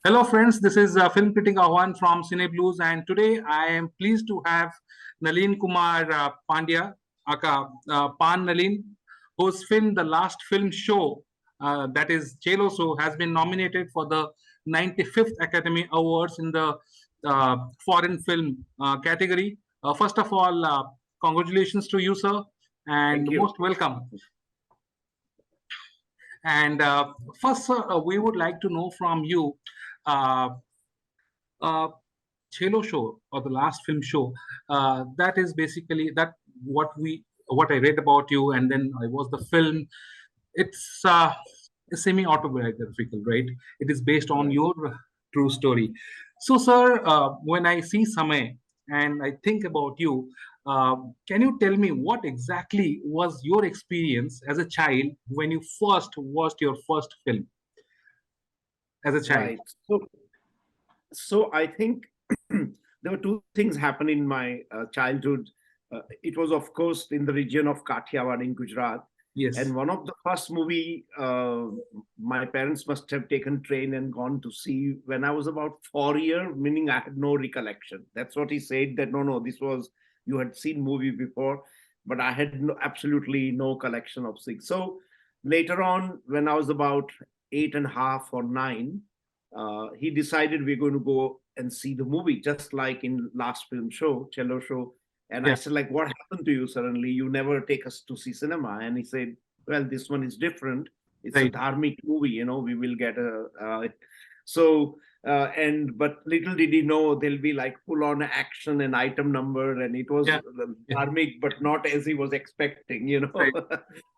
Hello, friends. This is film critic Ahwaan from Cineblues, and today I am pleased to have Nalin Kumar Pandya, aka Pan Nalin, whose film The Last Film Show, that is Chhello Show, has been nominated for the 95th Academy Awards in the foreign film category. First of all, congratulations to you, sir, and Thank you. most welcome. And first, sir, we would like to know from you. Uh, uh, Chhello Show or the last film show. That is basically that what I read about you, and then I watched the film. It's semi-autobiographical, right? It is based on Right. your true story. So, sir, when I see Samay and I think about you, can you tell me what exactly was your experience as a child when you first watched your first film as a child? Right. So I think there were two things happened in my childhood. It was, of course, in the region of Kathiawar in Gujarat. Yes. And one of the first movie my parents must have taken train and gone to see when I was about 4 years, meaning I had no recollection. That's what he said, that no, this was, you had seen movie before, but I had absolutely no collection of things. So later on, when I was about 8.5 or 9, he decided we're going to go and see the movie, just like in last film show, Chhello Show. And I Yeah. said, like, what happened to you suddenly? You never take us to see cinema. And he said, well, this one is different. It's a Right. dharmic movie, we will get a. So, but little did he know there'll be like full on action and item number. And it was Yeah. Yeah. dharmic, but not as he was expecting. Right.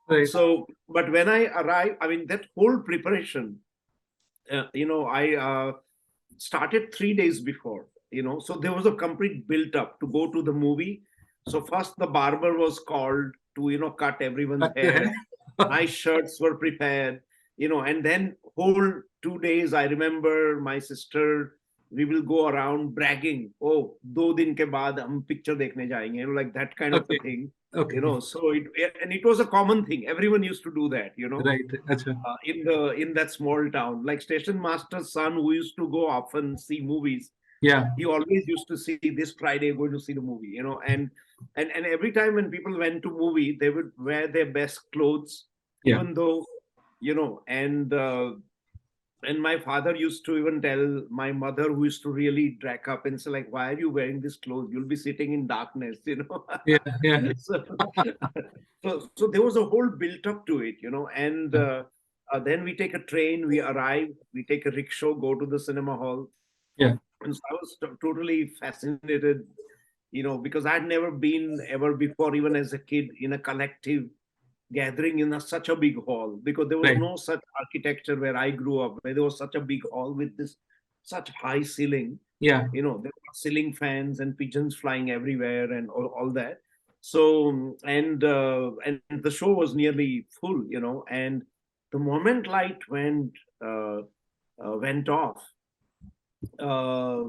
Right. So, but when I arrived, I mean, that whole preparation, I started 3 days before, so there was a complete built up to go to the movie. So first the barber was called to, cut everyone's Cut your hair. hair. Nice shirts were prepared, and then whole 2 days, I remember my sister, we will go around bragging, oh, 2 दिन के बाद हम picture देखने जाएंगे, like that kind of a Okay. thing. Okay. So it was a common thing. Everyone used to do that, Right. Acha. in that small town. Like station master's son, who used to go often see movies, Yeah. he always used to see this Friday going to see the movie, and every time when people went to movie, they would wear their best clothes, Yeah. even though, and my father used to even tell my mother, who used to really drag up and say, like, why are you wearing this clothes? You'll be sitting in darkness. Yeah. Yeah. so, so there was a whole built up to it, and then we take a train, we arrive, we take a rickshaw, go to the cinema hall. Yeah. And so I was totally fascinated, because I'd never been ever before, even as a kid, in a collective gathering in such a big hall, because there was Right. no such architecture where I grew up, where there was such a big hall with this such high ceiling. Yeah. There were ceiling fans and pigeons flying everywhere and all that. So and the show was nearly full, and the moment light went off, uh,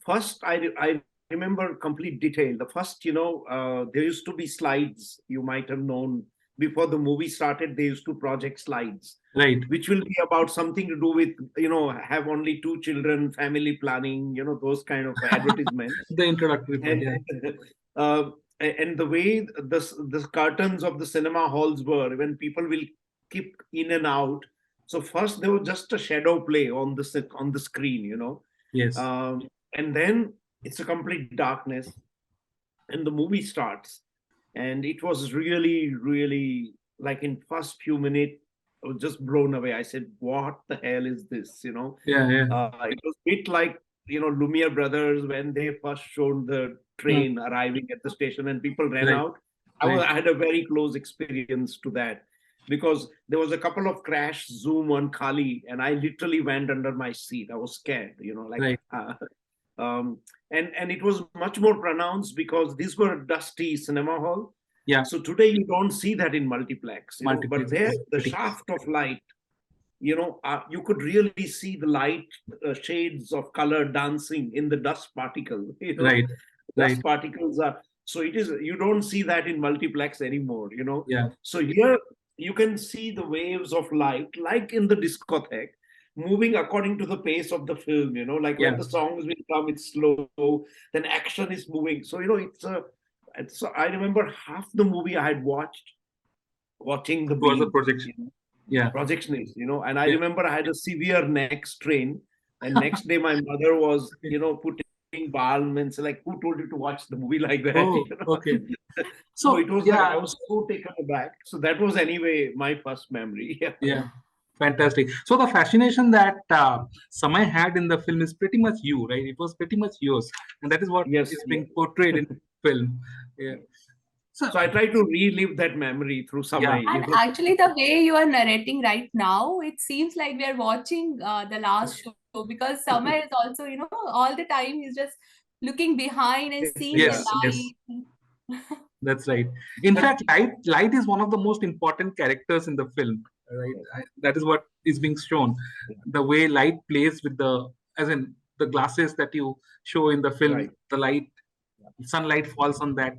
first I remember complete detail. The first, there used to be slides, you might have known, before the movie started. They used to project slides, Right. which will be about something to do with, have only 2 children, family planning, those kind of advertisements. The introductory part. And Yeah. uh, and the way the curtains of the cinema halls were, when people will keep in and out. So first there was just a shadow play on the screen, Yes. and then it's a complete darkness, and the movie starts. And it was really, really, like, in first few minutes, I was just blown away. I said, what the hell is this, Yeah. Yeah. it was a bit like, Lumiere brothers, when they first showed the Mm. train arriving at the station and people ran Right. out. Right. I had a very close experience to that, because there was a couple of crash zoom on Kali, and I literally went under my seat. I was scared, like, Right. um, and it was much more pronounced because these were dusty cinema hall. Yeah. So today you don't see that in multiplex, but Multiplex. there, the Pretty. shaft of light, you could really see the light shades of color dancing in the dust particle. Right. Right. Dust particles are, so it is, you don't see that in multiplex anymore. Yeah. So here you can see the waves of light, like in the discotheque, moving according to the pace of the film, like when Yeah. the songs will come, it's slow, then action is moving. So, I remember half the movie I had watching the It was a beam, projection. Yeah. projectionist, and I Yeah. remember I had a severe neck strain, and next day my mother was, Okay. putting balm and say like, who told you to watch the movie like that? Oh, okay. So So it was like I yeah, was so taken aback. So that was anyway my first memory. Yeah. yeah, fantastic. So the fascination that Samay had in the film is pretty much you, right? It was pretty much yours, and that is what Yes, is yes. being portrayed in film. Yeah. So So I try to relive that memory through yeah, Samay, And actually, the way you are narrating right now, it seems like we are watching the last show because Summer is also, all the time he's just looking behind and yes, seeing the yeah. yes, yes. light. That's right. In But fact, light is one of the most important characters in the film. Right, that is what is being shown. The way light plays with the, as in the glasses that you show in the film, right. the light, sunlight falls on that.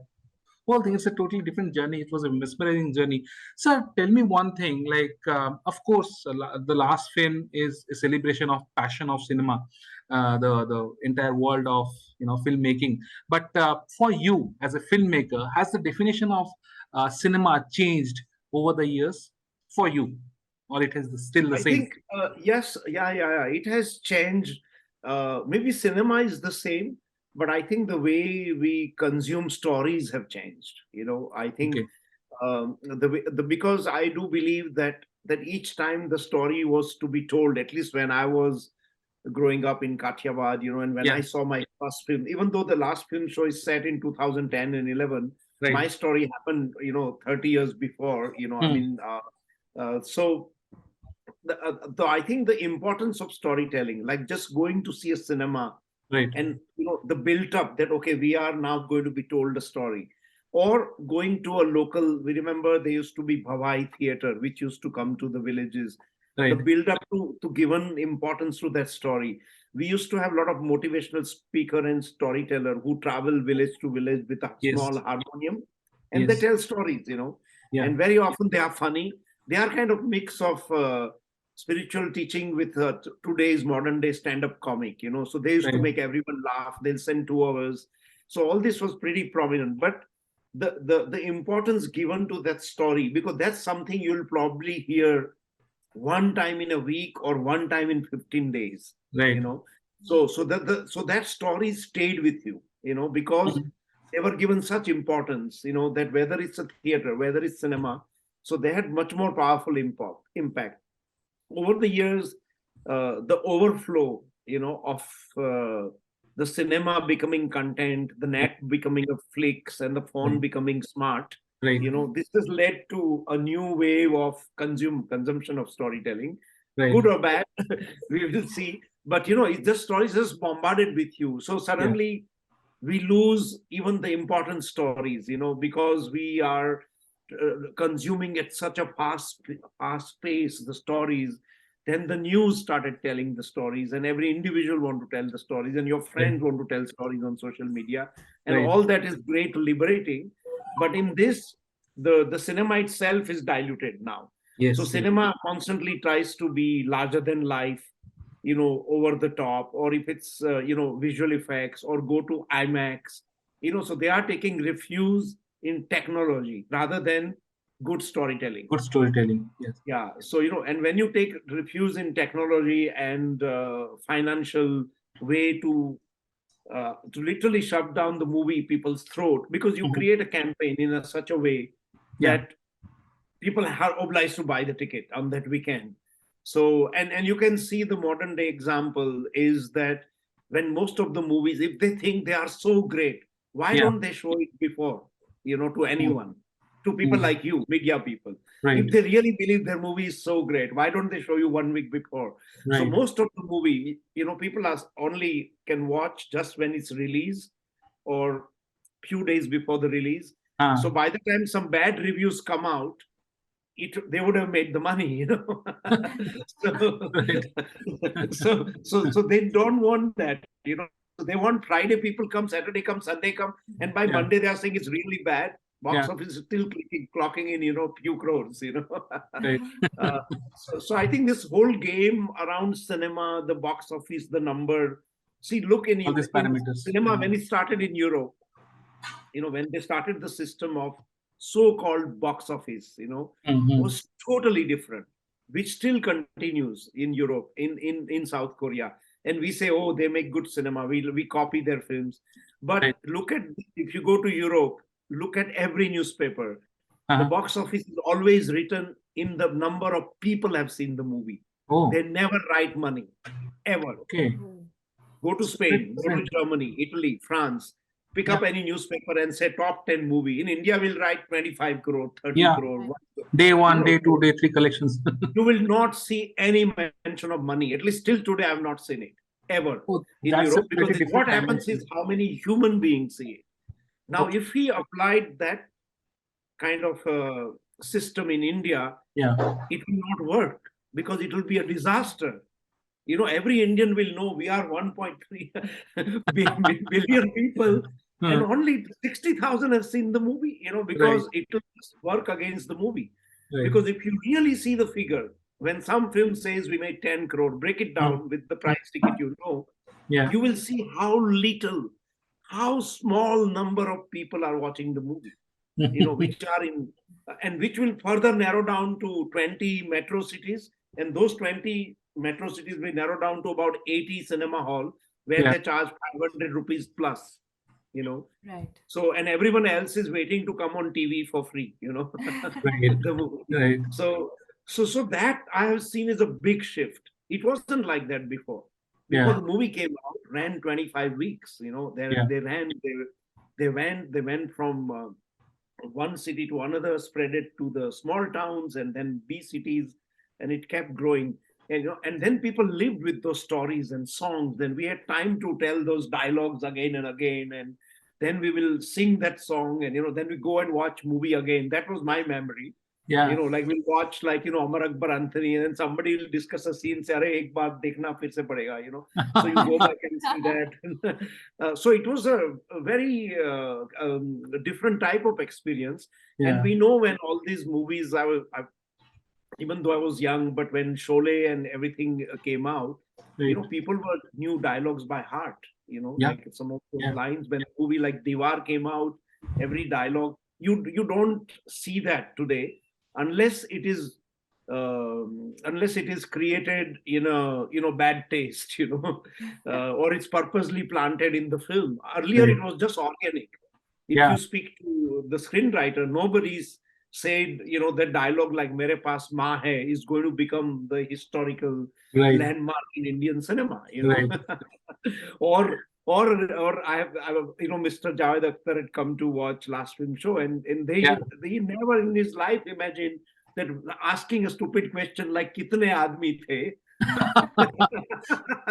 Whole thing is a totally different journey. It was a mesmerizing journey. Sir, tell me one thing. Like, of course, the last film is a celebration of passion of cinema, the entire world of filmmaking. But for you as a filmmaker, has the definition of cinema changed over the years for you, or it is still the I same? think yes, yeah. It has changed. Maybe cinema is the same, but I think the way we consume stories have changed. I think Okay. because I do believe that each time the story was to be told, at least when I was growing up in Kathiawad, and when Yeah. I saw my first film, even though the last film show is set in 2010 and 11, Right. my story happened, 30 years before. I Hmm. mean, so I think the importance of storytelling, like just going to see a cinema Right. and the built up that okay, we are now going to be told a story, or going to a local. We remember there used to be Bhavai theater, which used to come to the villages. The Right. build up to given importance to that story. We used to have a lot of motivational speaker and storyteller who travel village to village with a Yes. small harmonium, and they Yes. tell stories. Yeah. And very often they are funny. They are kind of mix of spiritual teaching with today's modern day stand-up comic, so they used to Right. make everyone laugh. They'll send 2 hours. So all this was pretty prominent, but the importance given to that story, because that's something you'll probably hear one time in a week or one time in 15 days, Right. so that story stayed with you, because Mhm. they were given such importance, that whether it's a theater, whether it's cinema, so they had much more powerful impact over the years. The overflow, of the cinema becoming content, the Yeah. net becoming a flicks, and the phone Right. becoming smart. Right. This has led to a new wave of consumption of storytelling, Right. good or bad. We will see. But it's just stories just bombarded with you. So Yeah. suddenly we lose even the important stories, because we are consuming at such a fast pace the stories. Then the news started telling the stories, and every individual want to tell the stories, and your Right. friends want to tell stories on social media, and Right. all that is great, liberating. But in this, the cinema itself is diluted now. So Yes. Yes. cinema constantly tries to be larger than life, over the top, or if it's visual effects, or go to IMAX, so they are taking refuge in technology rather than good storytelling. Good storytelling. Yes. Yeah, so and when you take refuge in technology and financial way to literally shove down the movie people's throat, because you Mhm. create a campaign in such a way Yeah. that people are obliged to buy the ticket on that weekend. So and you can see the modern day example is that when most of the movies, if they think they are so great, why Yeah. don't they show it before, to Mm. anyone, to people Mm. like you, media people? Right. If they really believe their movie is so great, why don't they show you 1 week before? So Right. most of the movie, people are only can watch just when it's released, or few days before the release. Ah. So by the time some bad reviews come out, they would have made the money. so, Right. so they don't want that. So they want Friday people come, Saturday come, Sunday come, and by Yeah. Monday they are saying it's really bad. Box Yeah. office is still clocking in, few crores, Right. uh, so I think this whole game around cinema, the box office, the number. See, look All these in parameters. cinema when it started in Europe. When they started the system of so-called box office, Mhm. was totally different, which still continues in Europe, in South Korea. And we say, oh, they make good cinema. We copy their films. Right. But look at, if you go to Europe, look at every newspaper. The Uh-huh. box office is always written in the number of people have seen the movie. Oh, They never write money, ever. okay. Go to It's very Spain, go to different. Germany, Italy, France, pick Yeah. up any newspaper and say top 10 movie. In India, we'll write 25 crore, 30 Yeah. crore. Day You one, know, day two, day three collections. you will not see any mention of money. At least till today, I've not seen it ever Oh, in that's a Europe, because pretty what different happens is dimension. how many human beings see it. Now, Okay. if we applied that kind of system in India, Yeah. it will not work because it will be a disaster. Every Indian will know we are 1.3 billion people, and Hmm. only 60,000 have seen the movie, Right. because it will work against the movie. Right. Because if you really see the figure, when some film says we made 10 crore, break it Hmm. down with the price ticket, Yeah. you will see how little, how small number of people are watching the movie, which are in, and which will further narrow down to 20 metro cities. And those 20 metro cities will narrow down to about 80 cinema hall where Yeah. they charge 500 rupees plus, you know. Right. So, and everyone else is waiting to come on TV for free, Right. the movie. Right. So that I have seen is a big shift. It wasn't like that before. Before Yeah. the movie came out, ran 25 weeks, Yeah. they went from one city to another, spread it to the small towns and then B cities, and it kept growing. And then people lived with those stories and songs. Then we had time to tell those dialogues again and again, and then we will sing that song, and then we go and watch movie again. That was my memory. Yeah. Like we'll watch Amar Akbar Anthony, and then somebody will discuss a scene, say, "Arey, ek baar dekhna fir se padega," So you go back and see that. So it was a very different type of experience. And Yeah. we know when all these movies, even though I was young, but when Sholay and everything came out, Right. people knew dialogues by heart. Yeah. Like some of those Yeah. lines when a movie like Diwar came out, every dialogue, you don't see that today unless it is created in a bad taste, or it's purposely planted in the film. Earlier, Right. it was just organic. If Yeah. you speak to the screenwriter, nobody's said, that dialogue like "Mere paas maa hai" is going to become the historical Right. landmark in Indian cinema, Right. or I have, Mr. Javed Akhtar had come to watch last film show, and Yeah. he never in his life imagined that asking a stupid question like "Kitne aadmi the?"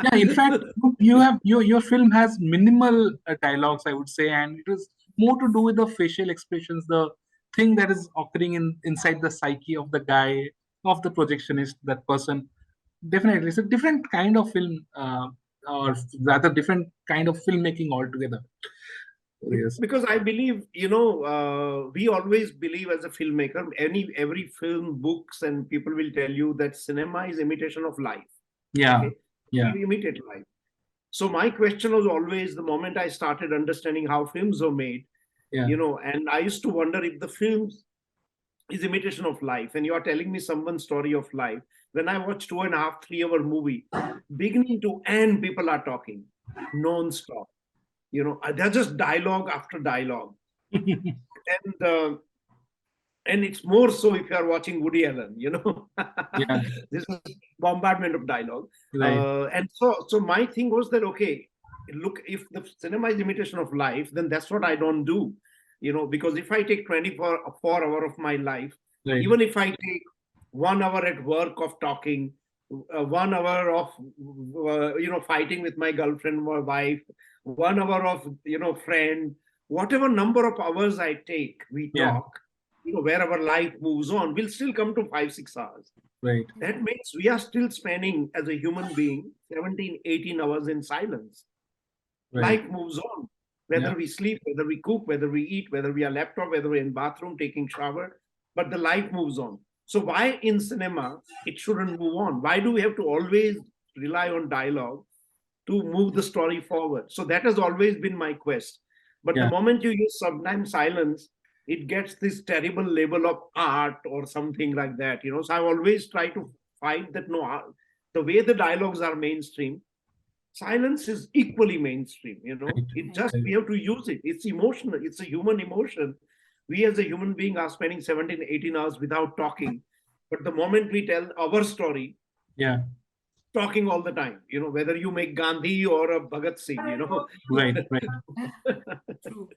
Yeah. In fact, your film has minimal dialogues, I would say, and it was more to do with the facial expressions, the thing that is occurring inside the psyche of the guy, of the projectionist, that person. Definitely, it's a different kind of film, or rather, different kind of filmmaking altogether. Yes. Because I believe, we always believe as a filmmaker, every film, books, and people will tell you that cinema is imitation of life. Yeah. Okay, Yeah. we imitate life. So my question was always, the moment I started understanding how films are made, Yeah. and I used to wonder if the films is imitation of life, and you are telling me someone's story of life. When I watch 2.5, 3 hour movie, beginning to end, people are talking non-stop. They're just dialogue after dialogue. And and it's more so if you are watching Woody Allen, Yeah. this is bombardment of dialogue. Right. And so my thing was that, okay, look, if the cinema is imitation of life, then that's what I don't do, because if I take 24 hours of my life, Right. even if I take 1 hour at work of talking, 1 hour of fighting with my girlfriend or wife, 1 hour of friend, whatever number of hours I take, we Yeah. talk, wherever life moves on, we'll still come to 5-6 hours. Right. That means we are still spending as a human being 17-18 hours in silence. Right. Life moves on. whether Yeah. we sleep, whether we cook, whether we eat, whether we are laptop, whether we're in bathroom taking shower, but the life moves on. So why in cinema it shouldn't move on? Why do we have to always rely on dialogue to move the story forward? So that has always been my quest. But the Yeah. moment you use sometimes silence, it gets this terrible label of art or something like that. So I always try to fight that. No, the way the dialogues are mainstream, silence is equally mainstream. Right. It just, Right. we have to use it. It's emotional. It's a human emotion. We as a human being are spending 17, 18 hours without talking. But the moment we tell our story, Yeah. talking all the time, whether you make Gandhi or a Bhagat Singh. Right. Right. True.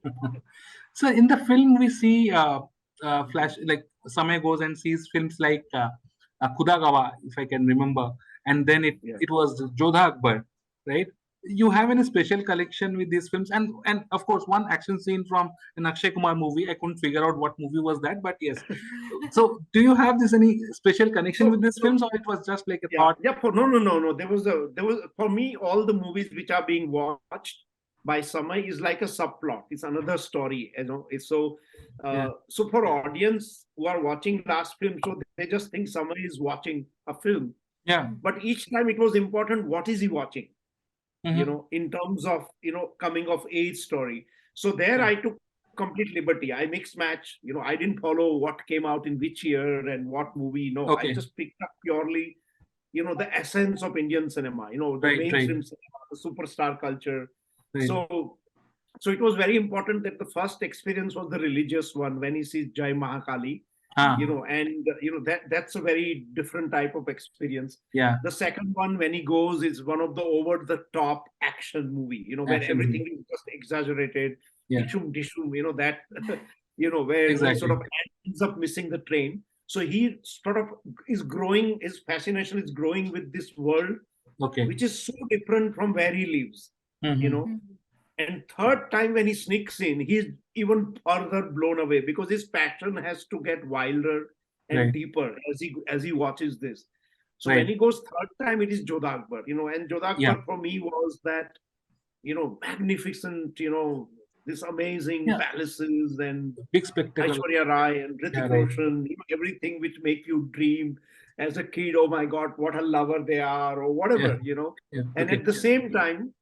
So in the film, we see flash like Samay goes and sees films like Khuda Gawa, if I can remember, and then it Yeah. it was Jodha Akbar, right? You have any special collection with these films, and of course one action scene from an Akshay Kumar movie. I couldn't figure out what movie was that, but yes. So do you have this any special connection with So, these so films, or it was just like a yeah, thought? yeah. No. There was for me, all the movies which are being watched by Samay is like a subplot. It's another story. It's Yeah, so for audience who are watching last film, so they just think Samay is watching a film. yeah. But each time it was important. What is he watching? Mhm. In terms of coming of age story. So there Yeah. I took complete liberty. I mixed match. I didn't follow what came out in which year and what movie. No, I Okay. just picked up purely the essence of Indian cinema, the Right. Right. mainstream cinema, the superstar culture. Right. So it was very important that the first experience was the religious one when he sees Jai Mahakali, Ah. and that's a very different type of experience. Yeah. The second one, when he goes, is one of the over the top action movie, where Action movie. everything is just exaggerated, Yeah. dishum dishum, that, where he sort Exactly. of ends up missing the train. So he sort of is growing, his fascination is growing with this world, Okay. which is so different from where he lives, you Mhm. know. And third time when he sneaks in, he's even further blown away because his passion has to get wilder and Right. deeper as he watches this. So Right. when he goes third time, it is Jodha Akbar, and Jodha Yeah. Akbar for me was that, magnificent, this amazing Yeah. palaces and Big spectacle. Aishwarya Rai and Hrithik Yeah, right. Roshan, everything which make you dream as a kid. Oh my God, what a lover they are, or whatever, Yeah. Yeah. And Okay. at the same time,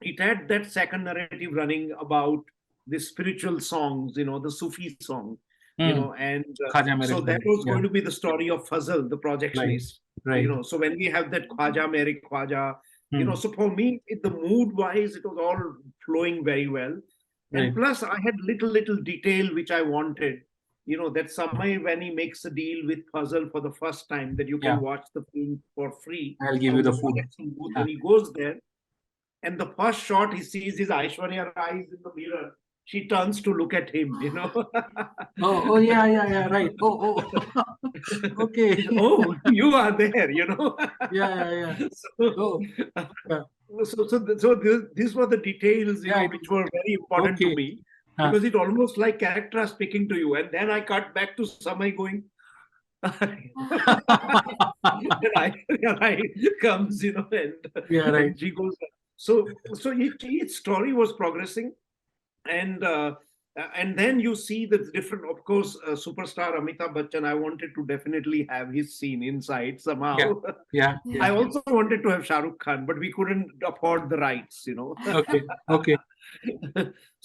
it had that second narrative running about the spiritual songs, the Sufi song, and Khaja Mere so that Khwaja. was Yeah. going to be the story of Fazal, the Right. projectionist. Right. So when we have that Khwaja Mere Khwaja, Hmm. so for me, the mood wise, it was all flowing very well. And Right. plus, I had little detail which I wanted. That Samay, when he makes a deal with Fazal for the first time, that you can Yeah. watch the film for free I'll give you from the the food. projection booth. Yeah. When he goes there, and the first shot he sees is Aishwarya Rai in the mirror. She turns to look at him, Oh, yeah. Right. Oh. Okay. Oh, you are there, Yeah. So, Oh, yeah. these were the details, Yeah, it which was were very important to okay. me Huh. because it almost like character are speaking to you. And then I cut back to Samay going, then Aishwarya Rai comes, Yeah, right. and she goes. So each story was progressing, and then you see the different. Of course, superstar Amitabh Bachchan. I wanted to definitely have his scene inside somehow. Yeah. I also wanted to have Shah Rukh Khan, but we couldn't afford the rights, Okay.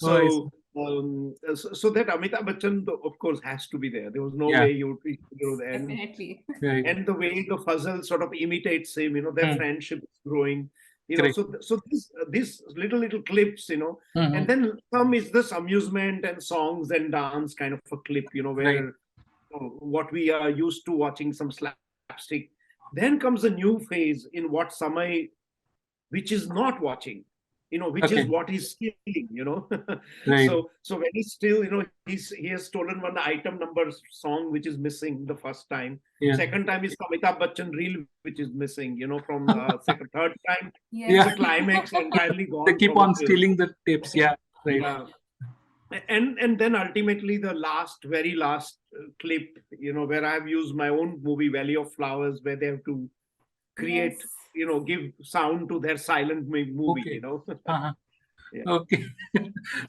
Oh, I see. So that Amitabh Bachchan, of course, has to be there. There was no Yeah. way and Definitely. Right. and the way the Fazal sort of imitates him, their Hmm. friendship is growing, Correct. so these little clips, Mhm. and then some is this amusement and songs and dance kind of a clip, where what we are used to watching some slapstick. Then comes a new phase in what Samay, which is not watching, which is Okay. what he's stealing, Right. So when he's still, he has stolen one item number song which is missing the first time. Yeah. Second time is Amitabh Bachchan reel which is missing, from second, third time Yeah. the climax entirely gone. They keep from the on film. stealing the tapes. Yeah. Right. And then ultimately the very last clip, where I've used my own movie Valley of Flowers, where they have to create, Yes. give sound to their silent movie, Okay. Uh-huh. Yeah. Okay.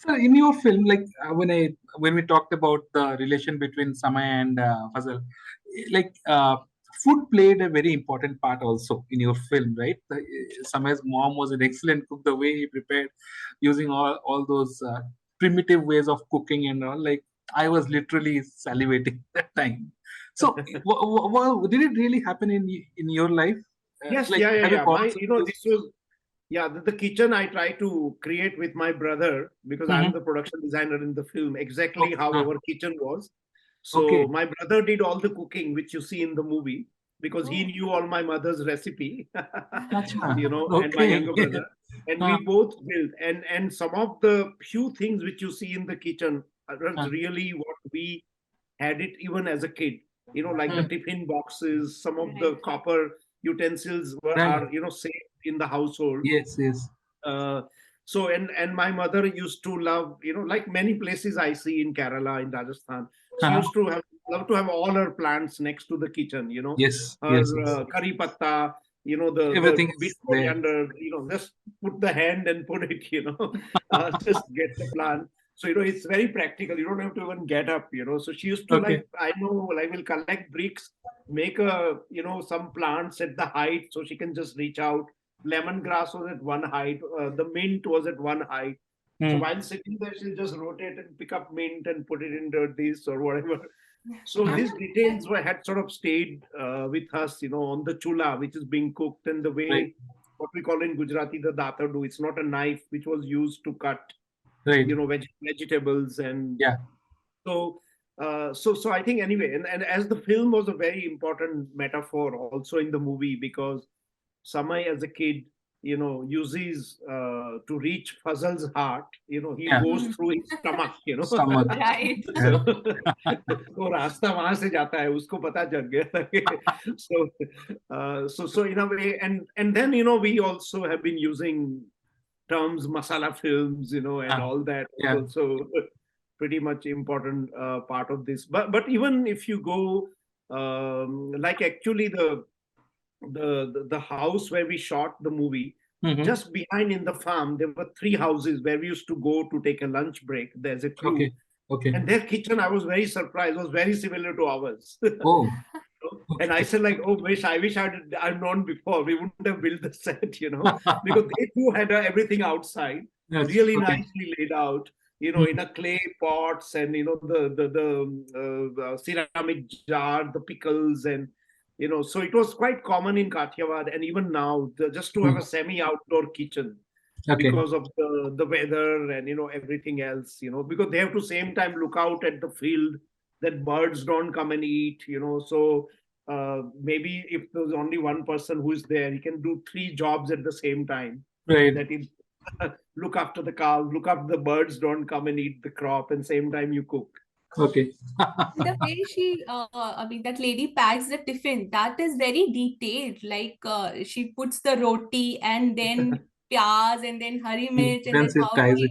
So in your film, like when we talked about the relation between Samay and Fazal, like food played a very important part also in your film, right? Samay's mom was an excellent cook. The way he prepared, using all those primitive ways of cooking and all, like I was literally salivating that time. So, did it really happen in your life? Yes, Like, yeah, yeah, have you yeah. gone through this? This was, yeah, the kitchen I try to create with my brother because I'm Mm-hmm. the production designer in the film, exactly Okay. how our kitchen was. So Okay. my brother did all the cooking, which you see in the movie, because he Oh, knew all my mother's recipe, Acha. and my Okay. younger brother. And Uh, we both built. And some of the few things which you see in the kitchen are uh, really what we had it even as a kid. Like the mm, tiffin boxes, some of the right. copper utensils were right. are safe in the household. Yes. Yes. uh, so and my mother used to love, like many places I see in Kerala, in Rajasthan, she Uh-huh. used to have love to have all her plants next to the kitchen. Yes. Her Yes. Yes. curry patta, the Everything bit is there. coriander, just put the hand and put it, just get the plant. So it's very practical. You don't have to even get up. So she used to, Okay. like, I know, like, will collect bricks, make some plants at the height so she can just reach out. Lemongrass was at one height, the mint was at one height. So Mm. while sitting there, she'll just rotate and pick up mint and put it into this or whatever. So these details had sort of stayed with us, on the chula, which is being cooked, and the Right. way, what we call in Gujarati, the datadu. It's not a knife which was used to cut, Right. vegetables. And Yeah. so so I think, anyway, and as the film was a very important metaphor also in the movie, because Samay as a kid, uses to reach Fazal's heart. He Yeah. goes through his stomach. Stomach. Right. Yeah. So वो रास्ता वहां से जाता है, उसको पता चल गया था so in a way, and then we also have been using terms masala films, and Ah, all that is yeah. also pretty much important part of this. But even if you go, like, actually the house where we shot the movie, Mm-hmm. just behind in the farm, there were three houses where we used to go to take a lunch break. There's a Okay. crew, Okay. and their kitchen, I was very surprised, was very similar to ours. Oh. And I Okay. said, like, oh, I wish I'd known before. We wouldn't have built the set, because they too had everything outside, Yes. really Okay. nicely laid out, in Mm. a clay pots, and the ceramic jar, the pickles, and so it was quite common in Kathiawad, and even now, just to have a Mm. semi-outdoor kitchen, Okay. because of the weather and everything else, because they have to same time look out at the field that birds don't come and eat. So maybe if there's only one person who is there, he can do three jobs at the same time. Right. That is, look after the cows, look after the birds don't come and eat the crop, and same time you cook. Okay. The way she, I mean, that lady packs the tiffin, that is very detailed. Like, she puts the roti and then pyaz and then hari Mm. mirch and Then then she how ties it.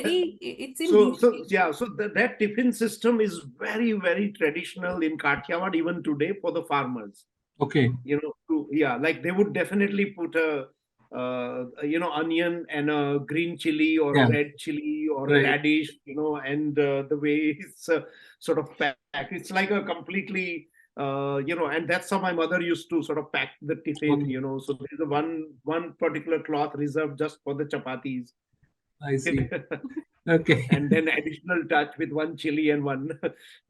she, it's in So detail. yeah, so that tiffin system is very, very traditional in Kathiawad even today for the farmers. Okay. Like they would definitely put a onion and a green chili or a Yeah. red chili or a Right. radish, and the way it's sort of packed, it's like a completely and that's how my mother used to sort of pack the tiffin. Okay. So there's a one particular cloth reserved just for the chapatis. I see. Okay. And then additional touch with one chili and one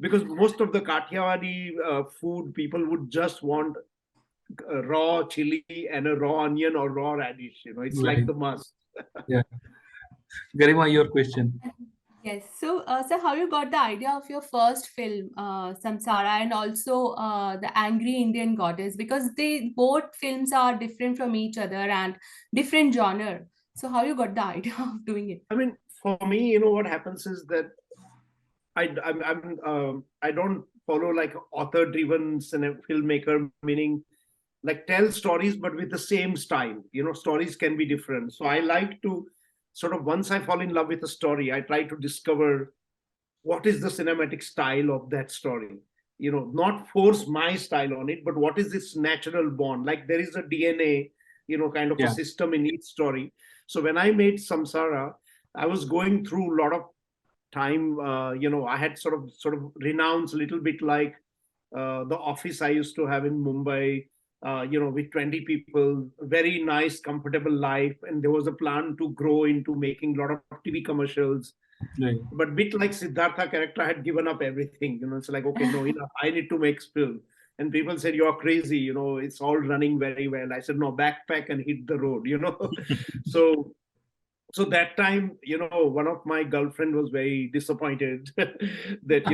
because most of the Kathiawadi food, people would just want a raw chili and a raw onion or raw radish. It's like Right. the must. Yeah. Garima, your question. Yes. So how you got the idea of your first film, Samsara, and also the Angry Indian Goddess? Because they both films are different from each other and different genre. So how you got the idea of doing it? I mean, for me, what happens is that I don't follow like author-driven filmmaker, meaning like tell stories but with the same style. Stories can be different. So I like to sort of, once I fall in love with a story, I try to discover what is the cinematic style of that story. Not force my style on it, but what is this natural bond? Like there is a DNA, kind of a Yeah. system in each story. So when I made Samsara, I was going through a lot of time. I had sort of renounced a little bit, like the office I used to have in Mumbai, with 20 people, very nice, comfortable life. And there was a plan to grow into making a lot of TV commercials. Right. But bit like Siddhartha character, I had given up everything. It's like, okay, no, enough. I need to make film. And people said, you're crazy. It's all running very well. I said, no, backpack and hit the road. So that time, one of my girlfriend was very disappointed that,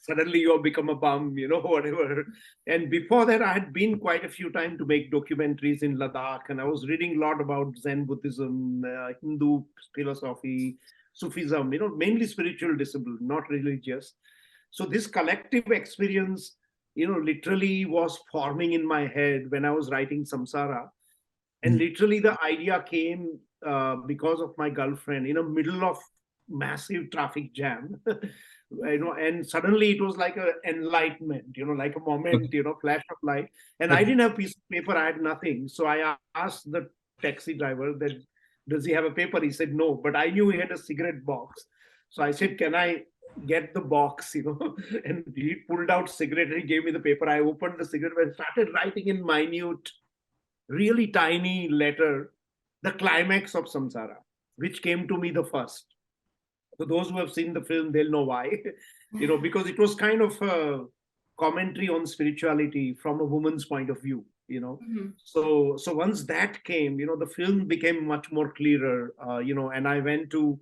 suddenly you have become a bum, whatever. And before that, I had been quite a few times to make documentaries in Ladakh, and I was reading a lot about Zen Buddhism, Hindu philosophy, Sufism, mainly spiritual discipline, not religious. So this collective experience, literally was forming in my head when I was writing Samsara. And literally the idea came because of my girlfriend in the middle of massive traffic jam. And suddenly it was like an enlightenment, like a moment, flash of light. And I didn't have a piece of paper, I had nothing. So I asked the taxi driver that, does he have a paper? He said no, but I knew he had a cigarette box. So I said, can I get the box, and he pulled out cigarette and he gave me the paper. I opened the cigarette and started writing in minute, really tiny letter, the climax of Samsara, which came to me the first. So those who have seen the film, they'll know why, because it was kind of a commentary on spirituality from a woman's point of view, So once that came, the film became much more clearer, and I went to,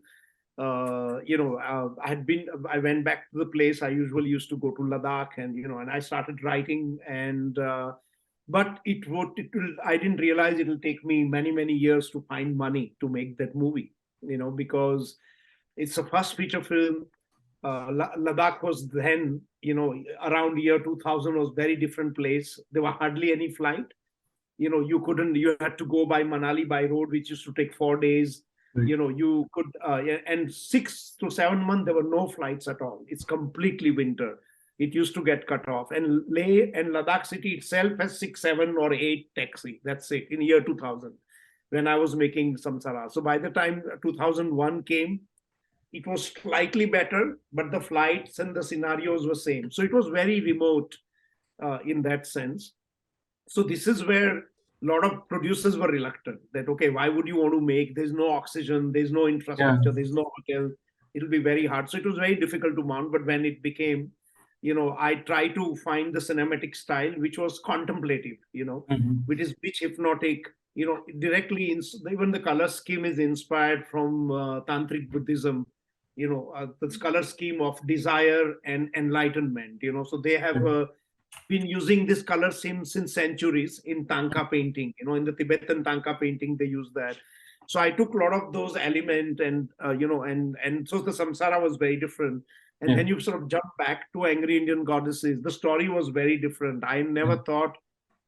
I went back to the place I usually used to go to, Ladakh, and I started writing, and but I didn't realize it'll take me many, many years to find money to make that movie, because it's a first feature film. Ladakh was then, around year 2000 was very different place. There were hardly any flight. You had to go by Manali by road, which used to take 4 days. Right. You could, and 6 to 7 months, there were no flights at all. It's completely winter. It used to get cut off. And Leh and Ladakh city itself has 6, 7 or 8 taxi. That's it, in year 2000, when I was making Samsara. So by the time 2001 came, it was slightly better, but the flights and the scenarios were same. So it was very remote in that sense. So this is where a lot of producers were reluctant that, okay, why would you want to make? There's no oxygen, there's no infrastructure, there's no hotel. It'll be very hard. So it was very difficult to mount. But when it became, I tried to find the cinematic style, which was contemplative, which hypnotic, directly, even the color scheme is inspired from Tantric Buddhism, the color scheme of desire and enlightenment, so they have been using this color scheme since centuries in Tanka painting, in the Tibetan Tanka painting, they use that. So I took a lot of those elements and, and so the Samsara was very different. And then you sort of jump back to Angry Indian Goddesses. The story was very different. I never thought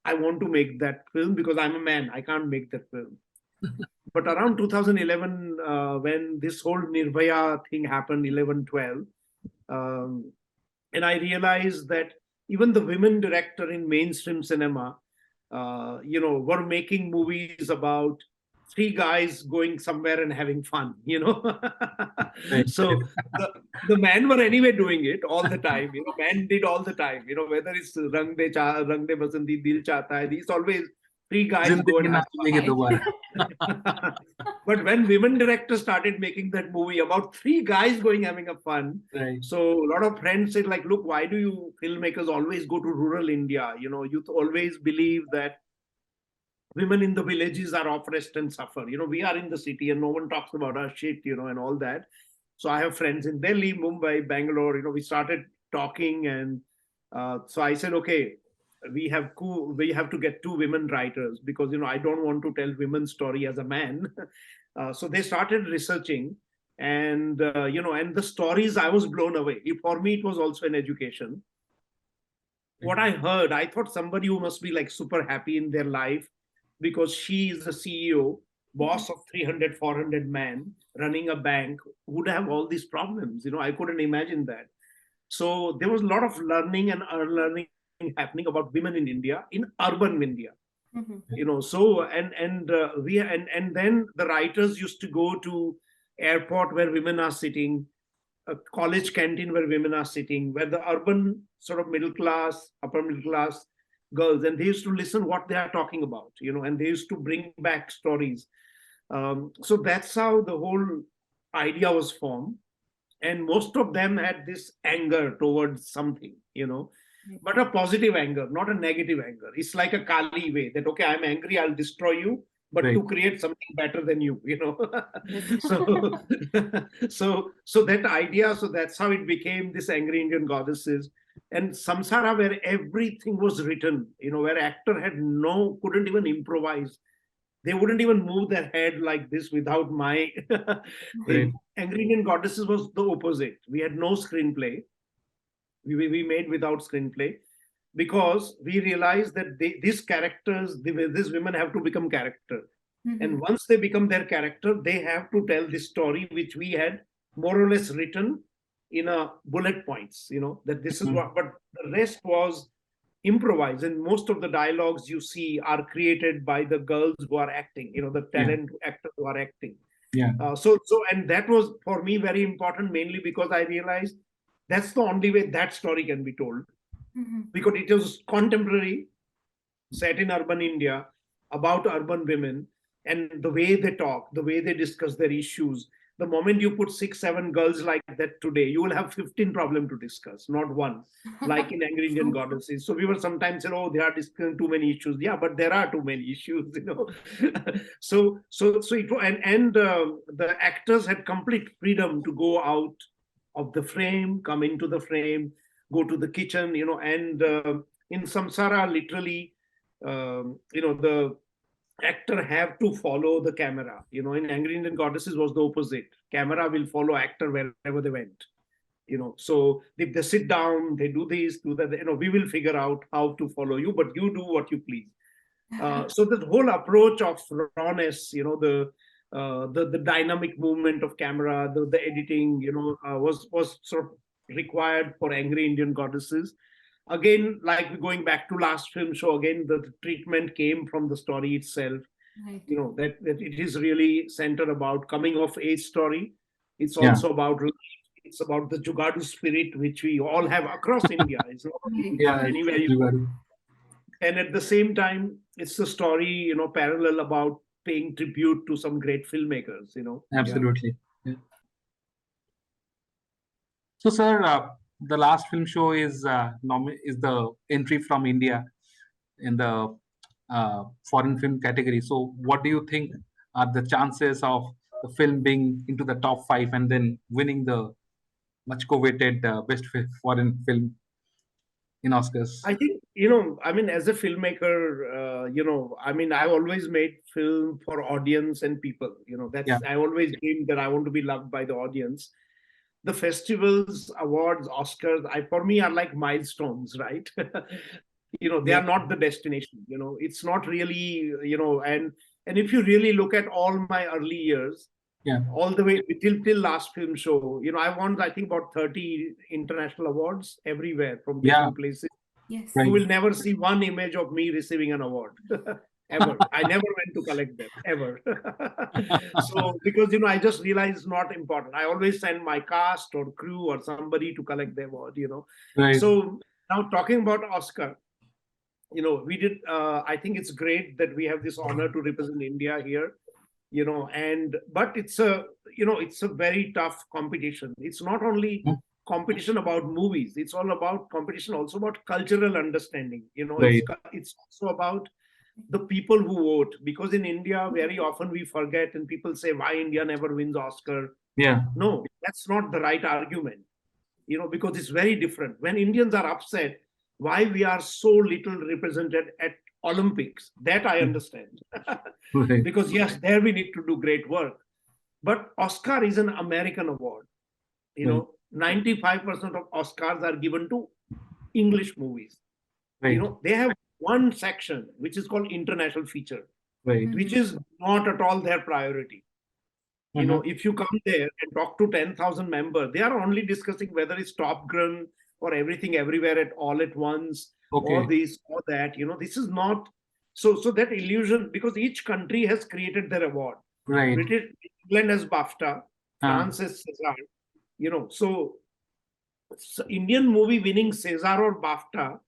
I want to make that film because I'm a man. I can't make that film. But around 2011, when this whole Nirbhaya thing happened, 11-12, and I realized that even the women director in mainstream cinema, were making movies about 3 guys going somewhere and having fun, So the men were anyway doing it all the time, men did all the time, whether it's Rang De Basanti, Dil Chahta Hai, these always 3 guys go and have fun. But when women directors started making that movie about 3 guys going having a fun, Right. So a lot of friends said, like, look, why do you filmmakers always go to rural India? You always believe that women in the villages are oppressed and suffer. We are in the city and no one talks about our shit, and all that. So I have friends in Delhi, Mumbai, Bangalore, we started talking, and so I said, okay, we have to get 2 women writers because, I don't want to tell women's story as a man. So they started researching, and, and the stories, I was blown away. For me, it was also an education. What I heard, I thought somebody who must be like super happy in their life because she is the CEO, boss of 300, 400 men running a bank, would have all these problems. I couldn't imagine that. So there was a lot of learning and unlearning happening about women in India, in urban India. So and then the writers used to go to airport where women are sitting, a college canteen where women are sitting, where the urban sort of middle class, upper middle class girls, and they used to listen what they are talking about, and they used to bring back stories. So that's how the whole idea was formed. And most of them had this anger towards something, but a positive anger, not a negative anger. It's like a Kali way that, okay, I'm angry, I'll destroy you, but Right. to create something better than you, Yes. so, so that idea, so that's how it became this angry Indian goddesses. And Samsara, where everything was written, where actor couldn't even improvise. They wouldn't even move their head like this without my Right. Angry Indian Goddesses was the opposite. We had no screenplay. We made without screenplay because we realized that these characters, these women have to become character. And once they become their character, they have to tell this story, which we had more or less written in a bullet points, that this is what, but the rest was improvise, and most of the dialogues you see are created by the girls who are acting, the talent actors who are acting. Yeah. So and that was for me very important, mainly because I realized that's the only way that story can be told, because it was contemporary, set in urban India, about urban women, and the way they talk, the way they discuss their issues. The moment you put 6-7 girls like that today, you will have 15 problems to discuss, not one, like in Angry Indian Goddesses. So we were sometimes saying, oh, they are discussing too many issues. Yeah, but there are too many issues, so it, and the actors had complete freedom to go out of the frame, come into the frame, go to the kitchen, and in Samsara, literally, the actor have to follow the camera. In Angry Indian Goddesses was the opposite. Camera will follow actor wherever they went. So if they sit down, they do this, do that. We will figure out how to follow you, but you do what you please. So the whole approach of rawness, the dynamic movement of camera, the editing, was sort of required for Angry Indian Goddesses. Again, like going back to last film show, again, the treatment came from the story itself. Right. That it is really centered about coming of age story. It's also about it's about the Jugadu spirit, which we all have across India. It's not only anywhere. And at the same time, it's the story, parallel about paying tribute to some great filmmakers. Absolutely. Yeah. So, sir, the last film show is the entry from India in the foreign film category. So, what do you think are the chances of the film being into the top 5 and then winning the much coveted best foreign film in Oscars? I think, as a filmmaker, I've always made film for audience and people. I always dreamed that I want to be loved by the audience. The festivals, awards, Oscars, for me are like milestones, right? They are not the destination. It's not really, and if you really look at all my early years, all the way till last film show, I won, I think, about 30 international awards everywhere from different places. Yes. You will never see one image of me receiving an award. Ever. I never went to collect them, ever. So, because, I just realized it's not important. I always send my cast or crew or somebody to collect the award, Right. So now talking about Oscar, we did, I think it's great that we have this honor to represent India here, but it's a very tough competition. It's not only competition about movies. It's all about competition, also about cultural understanding. It's also about the people who vote, because in India, very often we forget and people say, why India never wins Oscar? No, that's not the right argument, because it's very different. When Indians are upset, why we are so little represented at Olympics, that I understand. Because yes, there we need to do great work. But Oscar is an American award. 95% of Oscars are given to English movies. They have one section which is called international feature, which is not at all their priority. If you come there and talk to 10,000 members, they are only discussing whether it's Top Gun or Everything Everywhere at All at Once, or this or that. This is not so that illusion, because each country has created their award. Right. England has BAFTA, Francis Cesar, so Indian movie winning Cesar or BAFTA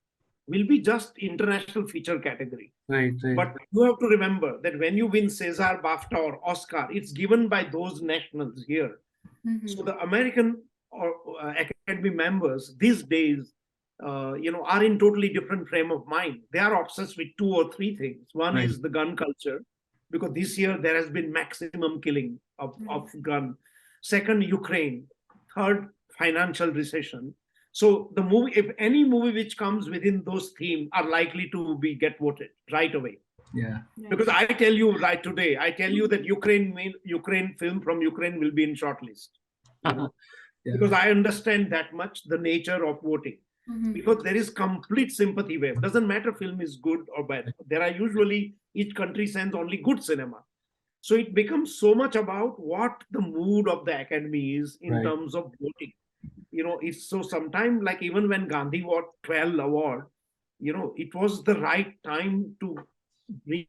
will be just international feature category. Right, right. But you have to remember that when you win Cesar, BAFTA, or Oscar, it's given by those nationals here. So the American or Academy members these days, are in totally different frame of mind. They are obsessed with 2 or 3 things. One Right. is the gun culture, because this year there has been maximum killing of gun. Second, Ukraine. Third, financial recession. So the movie, if any movie which comes within those themes, are likely to get voted right away. Yeah. Because I tell you right today, I tell you that Ukraine film from Ukraine will be in shortlist. Yeah. Because I understand that much the nature of voting. Because there is complete sympathy wave. Doesn't matter film is good or bad. There are usually, each country sends only good cinema. So it becomes so much about what the mood of the academy is in Right. terms of voting. It's so sometimes, like even when Gandhi won 12 award, it was the right time to bring